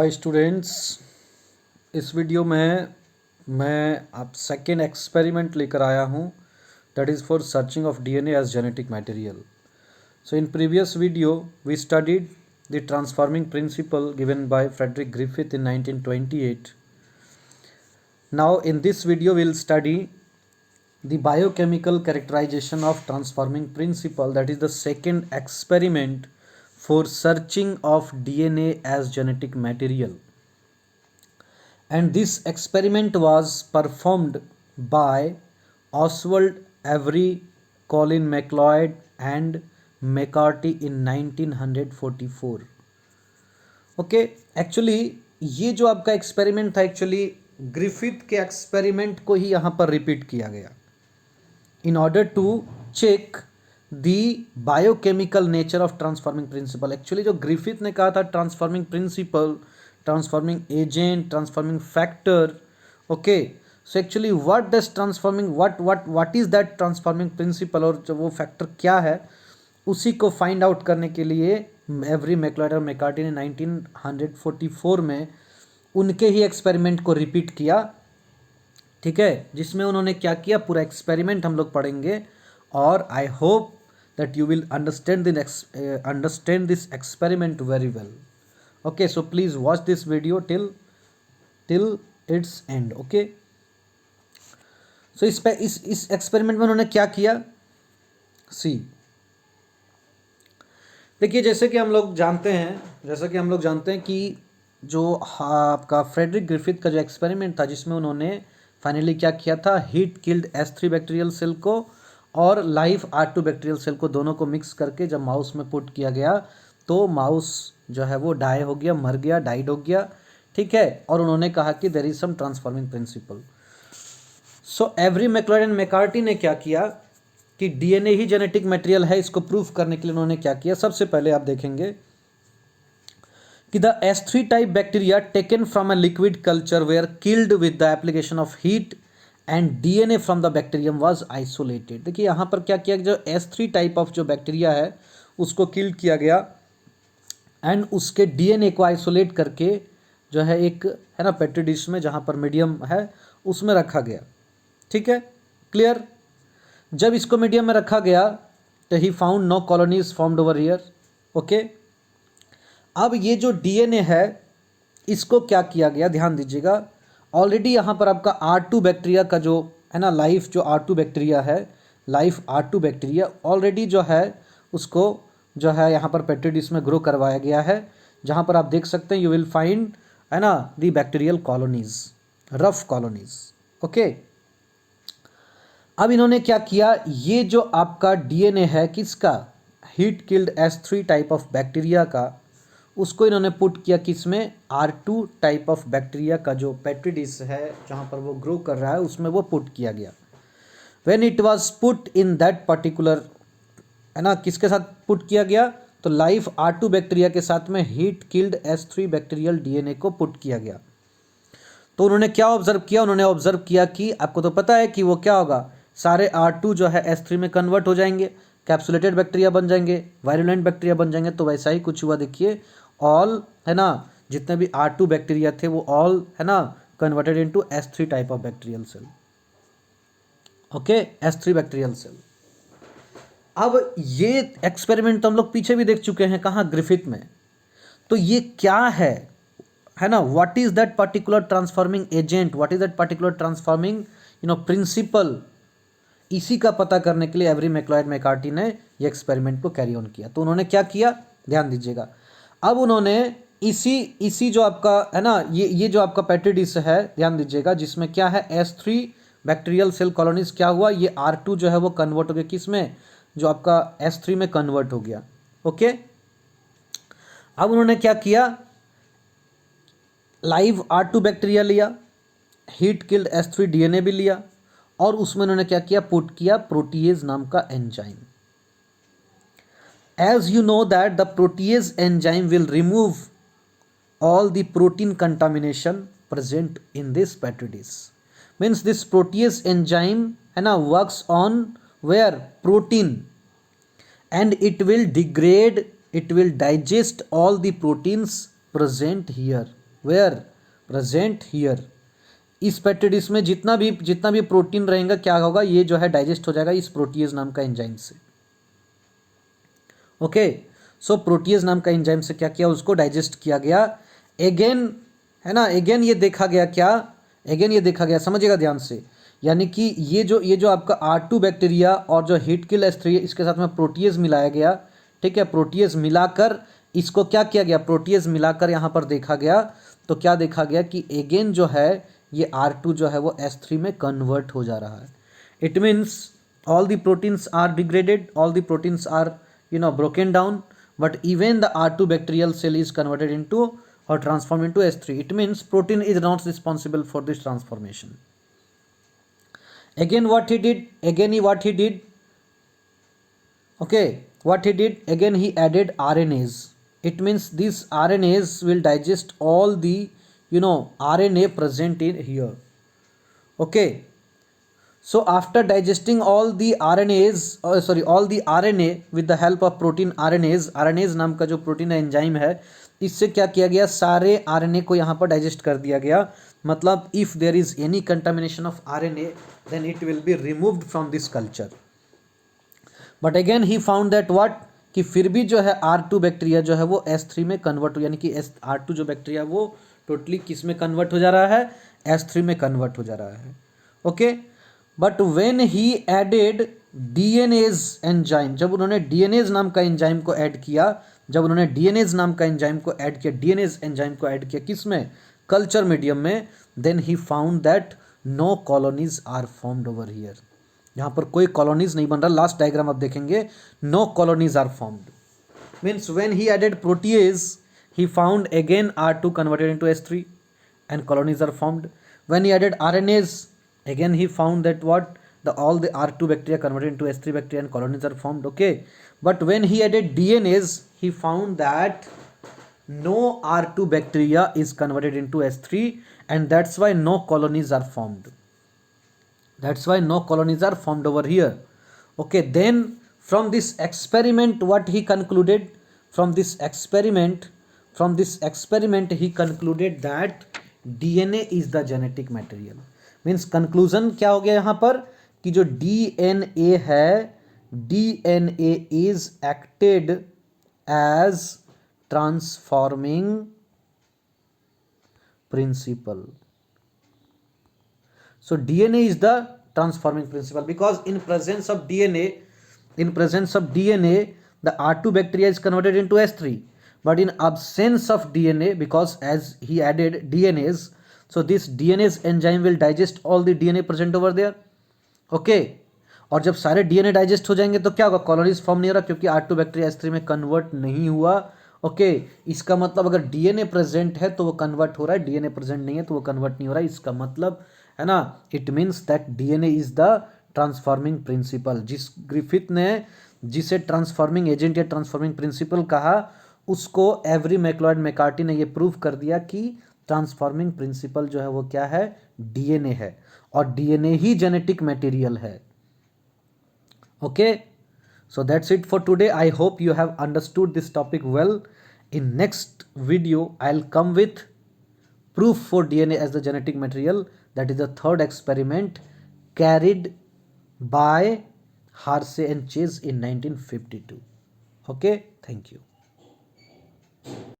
Hi students, इस video में मैं आप सेकेंड एक्सपेरिमेंट लेकर आया हूँ that is for searching of DNA as genetic material. So in previous video we studied the transforming principle given by Frederick Griffith in 1928. नाउ इन दिस वीडियो we'll study the biochemical characterization of transforming principle, that is the second experiment for searching of DNA as genetic material. And this experiment was performed by Oswald Avery, Colin MacLeod and McCarthy in 1944. Okay, actually ये जो आपका experiment था actually Griffith के experiment को ही यहाँ पर repeat किया गया in order to check the biochemical nature of transforming principle. Actually जो ग्रिफिथ ने कहा था transforming principle, transforming agent, transforming factor. Okay, so actually what does transforming what is that transforming principle और जो वो फैक्टर क्या है उसी को फाइंड आउट करने के लिए एवरी, मैक्लॉड और मैकार्टी ने 1944 में उनके ही एक्सपेरिमेंट को रिपीट किया. ठीक है, जिसमें उन्होंने क्या किया पूरा एक्सपेरिमेंट हम लोग पढ़ेंगे और I hope that you will understand this experiment very well. Okay, so please watch this video till its end. Okay, so इस एक्सपेरिमेंट में उन्होंने क्या किया, सी देखिए जैसे कि हम लोग जानते हैं कि जो आपका फ्रेडरिक ग्रिफिथ का जो एक्सपेरिमेंट था जिसमें उन्होंने फाइनली क्या किया था, heat killed S3 bacterial cell को और लाइव R2 बैक्टीरियल सेल को दोनों को मिक्स करके जब माउस में पुट किया गया तो माउस जो है वो डाई हो गया, मर गया, डाइड हो गया. ठीक है, और उन्होंने कहा कि there is some transforming principle. So Avery, MacLeod and McCarty ने क्या किया कि डीएनए ही जेनेटिक मटेरियल है, इसको प्रूफ करने के लिए उन्होंने क्या किया. सबसे पहले आप देखेंगे कि the S3 type bacteria taken from a liquid culture were killed with the application of heat and DNA from the bacterium was isolated. देखिए यहाँ पर क्या किया, जो S3 टाइप ऑफ जो बैक्टीरिया है उसको किल किया गया एंड उसके डीएनए को आइसोलेट करके जो है एक है ना पेट्री डिश में जहाँ पर मीडियम है उसमें रखा गया. ठीक है, क्लियर. जब इसको मीडियम में रखा गया तो he found no colonies formed over here. Okay, अब ये जो डीएनए है इसको क्या किया गया, ध्यान दीजिएगा. ऑलरेडी यहाँ पर आपका R2 बैक्टीरिया का जो है ना लाइफ जो R2 बैक्टीरिया है, लाइफ R2 बैक्टीरिया ऑलरेडी जो है उसको जो है यहाँ पर पेट्री डिश में ग्रो करवाया गया है, जहाँ पर आप देख सकते हैं यू विल फाइंड है ना the bacterial colonies, rough colonies. Okay, अब इन्होंने क्या किया, ये जो आपका डीएनए है किसका, heat killed S3 type of bacteria का, उसको इन्होंने पुट किया किसमें, R2 टाइप ऑफ बैक्टीरिया का जो पेट्री डिश है जहाँ पर वो ग्रो कर रहा है उसमें वो पुट किया गया. When it was put in that particular है ना किसके साथ पुट किया गया, तो लाइव R2 बैक्टीरिया के साथ में heat killed S3 bacterial DNA को पुट किया गया. तो उन्होंने क्या ऑब्जर्व किया, उन्होंने ऑब्जर्व किया कि आपको तो पता है कि वो क्या होगा, सारे R2 जो है S3 में कन्वर्ट हो जाएंगे, कैप्सुलेटेड बैक्टीरिया बन जाएंगे, वायरुलेंट बैक्टीरिया बन जाएंगे. तो वैसा ही कुछ हुआ. देखिए ऑल है ना जितने भी R2 बैक्टीरिया थे वो ऑल है ना converted into S3 type of bacterial cell. Okay, S3 bacterial cell. अब ये एक्सपेरिमेंट तो हम लोग पीछे भी देख चुके हैं, कहाँ, ग्रिफिथ में. तो ये क्या है ना what is that particular transforming agent, what is that particular transforming principle, इसी का पता करने के लिए एवरी, मैक्लॉड, मैकार्टी ने ये एक्सपेरिमेंट को कैरी ऑन किया. तो उन्होंने क्या किया, ध्यान दीजिएगा. अब उन्होंने इसी जो आपका है ना ये जो आपका पेट्री डिश है, ध्यान दीजिएगा, जिसमें क्या है S3 बैक्टीरियल सेल कॉलोनीज, क्या हुआ, ये R2 जो है वो कन्वर्ट हो गया किसमें, जो आपका S3 में कन्वर्ट हो गया. ओके, अब उन्होंने क्या किया, लाइव R2 बैक्टीरिया लिया, हीट किल्ड S3 डीएनए भी लिया और उसमें उन्होंने क्या किया, पुट किया प्रोटीएज नाम का enzyme. As you know that the protease enzyme will remove all the protein contamination present in this petri dish. Means this protease enzyme है ना works on where protein and it will digest all the proteins present here. Were, present here. इस petri dish में जितना भी protein रहेगा क्या होगा, ये जो है डाइजेस्ट हो जाएगा इस प्रोटीएज नाम का एंजाइम से। ओके, सो प्रोटीएज नाम का एंजाइम से क्या किया, उसको डाइजेस्ट किया गया। अगेन है ना, अगेन ये देखा गया क्या, अगेन ये देखा गया, समझिएगा ध्यान से, यानी कि ये जो आपका R2 बैक्टीरिया और जो हीट किल S3 है, इसके साथ में प्रोटीएज मिलाया गया। ठीक है, प्रोटीएज मिलाकर इसको क्या किया गया, प्रोटीएज मिलाकर यहाँ पर देखा गया, तो क्या देखा गया कि अगेन जो है ये R2 जो है वो S3 में कन्वर्ट हो जा रहा है। It means all the proteins are degraded, all the proteins are broken down, but even the R2 bacterial cell is converted into or transformed into S3. It means protein is not responsible for this transformation. Again what he did, okay, what he did again, he added RNAs. It means these RNAs will digest all the RNA present in here. Okay, so after digesting all the RNAs, all the RNA with the help of protein RNAs नाम का जो protein enzyme है, इससे क्या किया गया, सारे RNA को यहाँ पर डाइजेस्ट कर दिया गया। मतलब if there is any contamination of RNA then it will be removed from this culture. But again he found that what, कि फिर भी जो है R2 बैक्टीरिया जो है वो S3 में कन्वर्ट हो, यानी कि R2 जो बैक्टीरिया वो टोटली किस में कन्वर्ट हो जा रहा है, S3 में कन्वर्ट हो जा रहा है। Okay, but when he added DNase enzyme, जब उन्होंने डीएनएज नाम का एंजाइम को ऐड किया, डीएनएज एंजाइम को ऐड किया किस में, कल्चर मीडियम में, then he found that no colonies are formed over here. यहाँ पर कोई कॉलोनीज नहीं बन रहा, लास्ट डायग्राम आप देखेंगे, no colonies are formed. Means when he added protease he found again R2 converted into S3 and colonies are formed. When he added RNAs, again he found that what, all the R2 bacteria converted into S3 bacteria and colonies are formed. Okay, but when he added DNAs, he found that no R2 bacteria is converted into S3 and that's why no colonies are formed. That's why no colonies are formed over here. Okay, then from this experiment what he concluded, from this experiment he concluded that DNA is the genetic material. Means conclusion क्या हो गया यहाँ पर, कि जो DNA है, DNA is acted as transforming principle. So DNA is the transforming principle because in presence of DNA, the R2 bacteria is converted into S3. But in absence of DNA, because as he added DNAs, so this DNAs enzyme will digest all the DNA present over there. Okay, और जब सारे DNA digest हो जाएंगे तो क्या होगा, colonies form नहीं हो रहा क्योंकि R2 बैक्टीरिया S3 में कन्वर्ट नहीं हुआ. ओके, इसका मतलब अगर DNA प्रेजेंट है तो वो कन्वर्ट हो रहा है, DNA प्रेजेंट नहीं है तो वो कन्वर्ट नहीं हो रहा है. इसका मतलब है ना, it means that DNA is the transforming principal. Griffith ने जिसे ट्रांसफॉर्मिंग एजेंट या ट्रांसफॉर्मिंग प्रिंसिपल कहा, उसको एवरी मैक्लॉयड मैकार्टी ने ये प्रूव कर दिया कि ट्रांसफॉर्मिंग प्रिंसिपल जो है वो क्या है, DNA है, और DNA ही जेनेटिक मटेरियल है. Okay, so that's it for today. I hope you have understood this topic well. In next video I'll come with proof for DNA as the genetic material. That is the third experiment carried by Harsey and Chase in 1952. Okay, thank you.